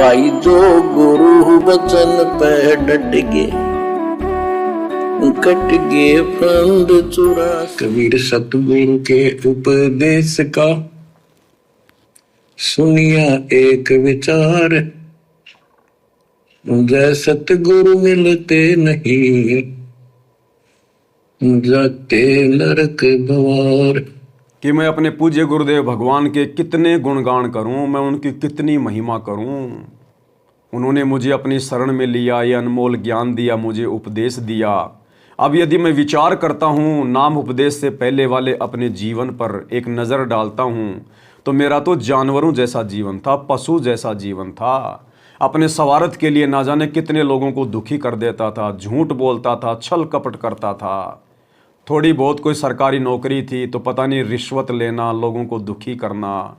भाई जो गुरु वचन पे डट गे, कट गे फंद चुरा। कबीर सतगुरु के उपदेश का सुनिया एक विचार, जय सतगुरु मिलते नहीं जाते नरक द्वार। कि मैं अपने पूज्य गुरुदेव भगवान के कितने गुणगान करूं, मैं उनकी कितनी महिमा करूं। उन्होंने मुझे अपनी शरण में लिया, ये अनमोल ज्ञान दिया, मुझे उपदेश दिया। अब यदि मैं विचार करता हूं, नाम उपदेश से पहले वाले अपने जीवन पर एक नज़र डालता हूं, तो मेरा तो जानवरों जैसा जीवन था, पशु जैसा जीवन था। अपने स्वार्थ के लिए ना जाने कितने लोगों को दुखी कर देता था, झूठ बोलता था, छल कपट करता था। थोड़ी बहुत कोई सरकारी नौकरी थी तो पता नहीं रिश्वत लेना, लोगों को दुखी करना,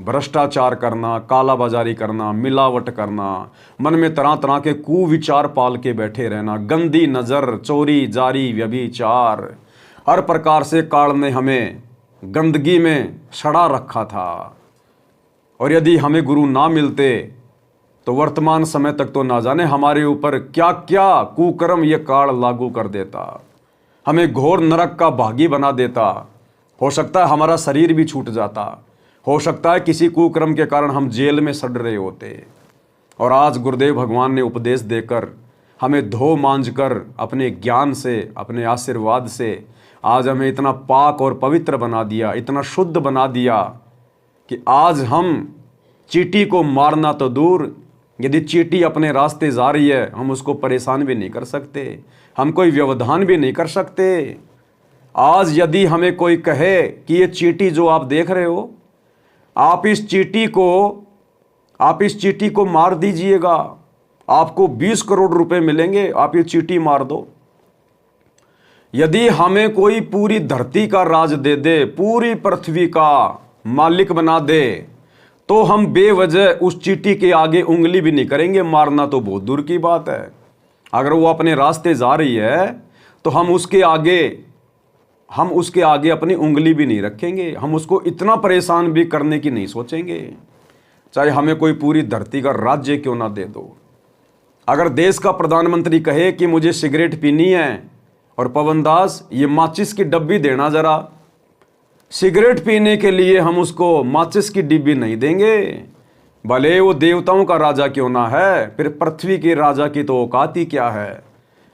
भ्रष्टाचार करना, काला बाजारी करना, मिलावट करना, मन में तरह तरह के कुविचार पाल के बैठे रहना, गंदी नज़र, चोरी जारी व्यभिचार, हर प्रकार से काल ने हमें गंदगी में सड़ा रखा था। और यदि हमें गुरु ना मिलते तो वर्तमान समय तक तो ना जाने हमारे ऊपर क्या क्या कुकर्म ये काल लागू कर देता, हमें घोर नरक का भागी बना देता। हो सकता है हमारा शरीर भी छूट जाता, हो सकता है किसी कुकर्म के कारण हम जेल में सड़ रहे होते। और आज गुरुदेव भगवान ने उपदेश देकर हमें धो मांझ कर अपने ज्ञान से, अपने आशीर्वाद से आज हमें इतना पाक और पवित्र बना दिया, इतना शुद्ध बना दिया कि आज हम चींटी को मारना तो दूर, यदि चींटी अपने रास्ते जा रही है हम उसको परेशान भी नहीं कर सकते, हम कोई व्यवधान भी नहीं कर सकते। आज यदि हमें कोई कहे कि ये चींटी जो आप देख रहे हो, आप इस चींटी को मार दीजिएगा, आपको 20 करोड़ रुपए मिलेंगे, आप ये चींटी मार दो। यदि हमें कोई पूरी धरती का राज दे दे, पूरी पृथ्वी का मालिक बना दे, तो हम बेवजह उस चींटी के आगे उंगली भी नहीं करेंगे, मारना तो बहुत दूर की बात है। अगर वो अपने रास्ते जा रही है तो हम उसके आगे अपनी उंगली भी नहीं रखेंगे, हम उसको इतना परेशान भी करने की नहीं सोचेंगे, चाहे हमें कोई पूरी धरती का राज्य क्यों ना दे दो। अगर देश का प्रधानमंत्री कहे कि मुझे सिगरेट पीनी है और पवन दास ये माचिस की डब्बी देना जरा, सिगरेट पीने के लिए हम उसको माचिस की डिब्बी नहीं देंगे, भले वो देवताओं का राजा क्यों ना है, फिर पृथ्वी के राजा की तो औकात ही क्या है।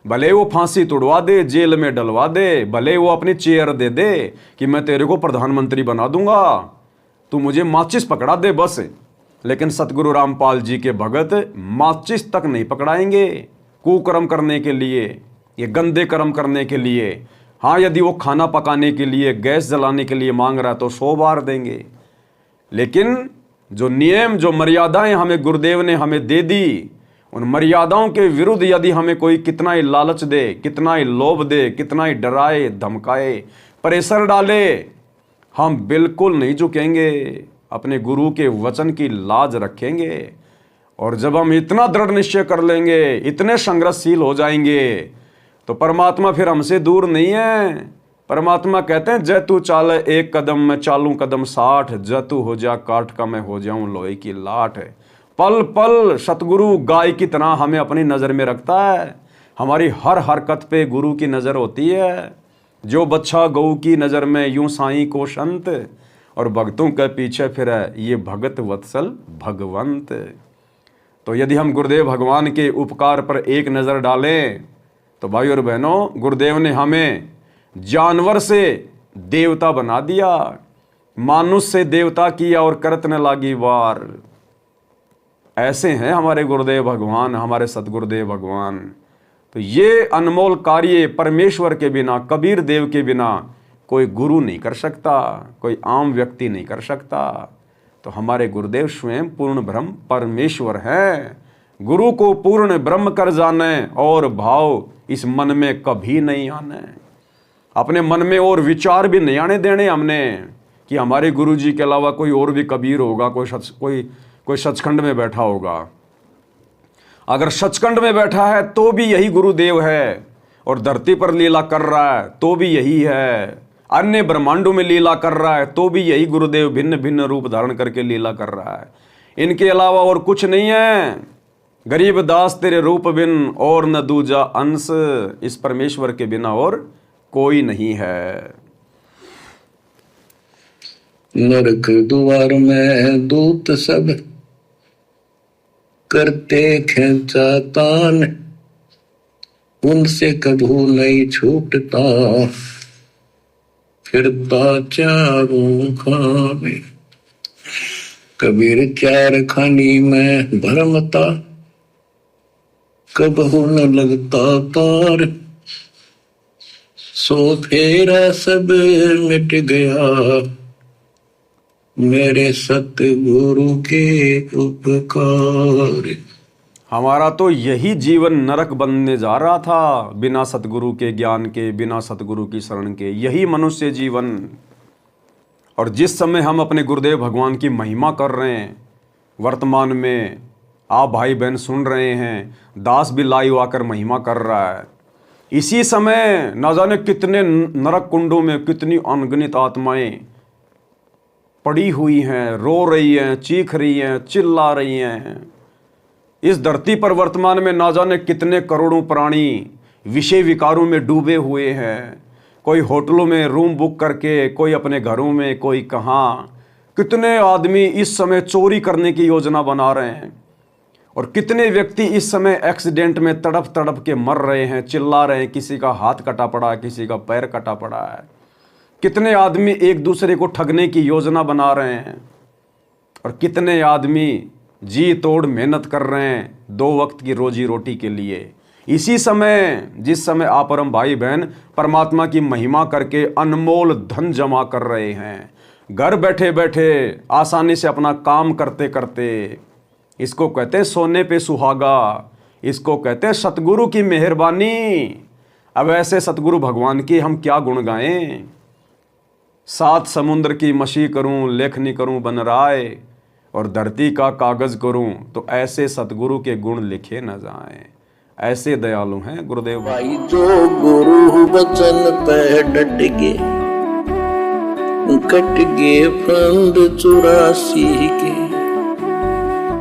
भले वो फांसी तुड़वा दे, जेल में डलवा दे, भले वो अपनी चेयर दे दे कि मैं तेरे को प्रधानमंत्री बना दूंगा, तू मुझे माचिस पकड़ा दे बस। लेकिन सतगुरु रामपाल जी के भगत माचिस तक नहीं पकड़ाएंगे कुकर्म करने के लिए, ये गंदे कर्म करने के लिए। हाँ, यदि वो खाना पकाने के लिए, गैस जलाने के लिए मांग रहा है तो 100 बार देंगे। लेकिन जो नियम, जो मर्यादाएं हमें गुरुदेव ने हमें दे दी, उन मर्यादाओं के विरुद्ध यदि हमें कोई कितना ही लालच दे, कितना ही लोभ दे, कितना ही डराए, धमकाए, प्रेशर डाले, हम बिल्कुल नहीं झुकेंगे, अपने गुरु के वचन की लाज रखेंगे। और जब हम इतना दृढ़ निश्चय कर लेंगे, इतने संघर्षशील हो जाएंगे, तो परमात्मा फिर हमसे दूर नहीं है। परमात्मा कहते हैं जय तू चाल 1 कदम मैं चालूं कदम 60, जय तू हो जा काठ का मैं हो जाऊं लोहे की लाठ। पल पल सतगुरु गाय की तरह हमें अपनी नज़र में रखता है, हमारी हर हरकत पे गुरु की नज़र होती है। जो बच्चा गऊ की नज़र में यूं साईं को संत, और भक्तों के पीछे फिर ये भगत वत्सल भगवंत। तो यदि हम गुरुदेव भगवान के उपकार पर एक नज़र डालें तो भाई और बहनों, गुरुदेव ने हमें जानवर से देवता बना दिया, मानुष से देवता किया और करत न लागी वार। ऐसे हैं हमारे गुरुदेव भगवान, हमारे सतगुरुदेव भगवान। तो ये अनमोल कार्य परमेश्वर के बिना, कबीर देव के बिना कोई गुरु नहीं कर सकता, कोई आम व्यक्ति नहीं कर सकता। तो हमारे गुरुदेव स्वयं पूर्ण ब्रह्म परमेश्वर हैं। गुरु को पूर्ण ब्रह्म कर जाने और भाव इस मन में कभी नहीं आने। अपने मन में और विचार भी नहीं आने देने हमने कि हमारे गुरु जी के अलावा कोई और भी कबीर होगा, कोई सचखंड में बैठा होगा। अगर सचखंड में बैठा है तो भी यही गुरुदेव है, और धरती पर लीला कर रहा है तो भी यही है, अन्य ब्रह्मांडों में लीला कर रहा है तो भी यही गुरुदेव भिन्न भिन्न रूप धारण करके लीला कर रहा है। इनके अलावा और कुछ नहीं है। गरीब दास तेरे रूप बिन और न दूजा अंश, इस परमेश्वर के बिना और कोई नहीं है। नरक द्वार में दूत सब करते खेचा तान, उनसे कभू नहीं छूटता फिरता चारों खाने। कबीर चार खानी में भरमता, कबहू न लगता तार, सो फेरा सब मिट गया मेरे सतगुरु के उपकार। हमारा तो यही जीवन नरक बनने जा रहा था, बिना सतगुरु के ज्ञान के, बिना सतगुरु की शरण के, यही मनुष्य जीवन। और जिस समय हम अपने गुरुदेव भगवान की महिमा कर रहे हैं, वर्तमान में आप भाई बहन सुन रहे हैं, दास भी लाइव आकर महिमा कर रहा है, इसी समय न जाने कितने नरक कुंडों में कितनी अनगिनत आत्माएं पड़ी हुई हैं, रो रही हैं, चीख रही हैं, चिल्ला रही हैं। इस धरती पर वर्तमान में ना जाने कितने करोड़ों प्राणी विषय विकारों में डूबे हुए हैं। कोई होटलों में रूम बुक करके, कोई अपने घरों में, कोई कहाँ। कितने आदमी इस समय चोरी करने की योजना बना रहे हैं, और कितने व्यक्ति इस समय एक्सीडेंट में तड़प तड़प के मर रहे हैं, चिल्ला रहे हैं, किसी का हाथ कटा पड़ा है, किसी का पैर कटा पड़ा है। कितने आदमी एक दूसरे को ठगने की योजना बना रहे हैं, और कितने आदमी जी तोड़ मेहनत कर रहे हैं 2 वक्त की रोजी रोटी के लिए। इसी समय, जिस समय आप और हम भाई बहन परमात्मा की महिमा करके अनमोल धन जमा कर रहे हैं, घर बैठे बैठे आसानी से अपना काम करते करते, इसको कहते हैं सोने पे सुहागा, इसको कहते हैं सतगुरु की मेहरबानी। अब ऐसे सतगुरु भगवान की हम क्या गुण गाएं। 7 समुद्र की मशी करूं, लेखनी करूं बन राय, और धरती का कागज करूं, तो ऐसे सतगुरु के गुण लिखे न जाएं। ऐसे दयालु हैं गुरुदेव भाई जो गुरु वचन पे डट गे, कट गे फंद 84 के।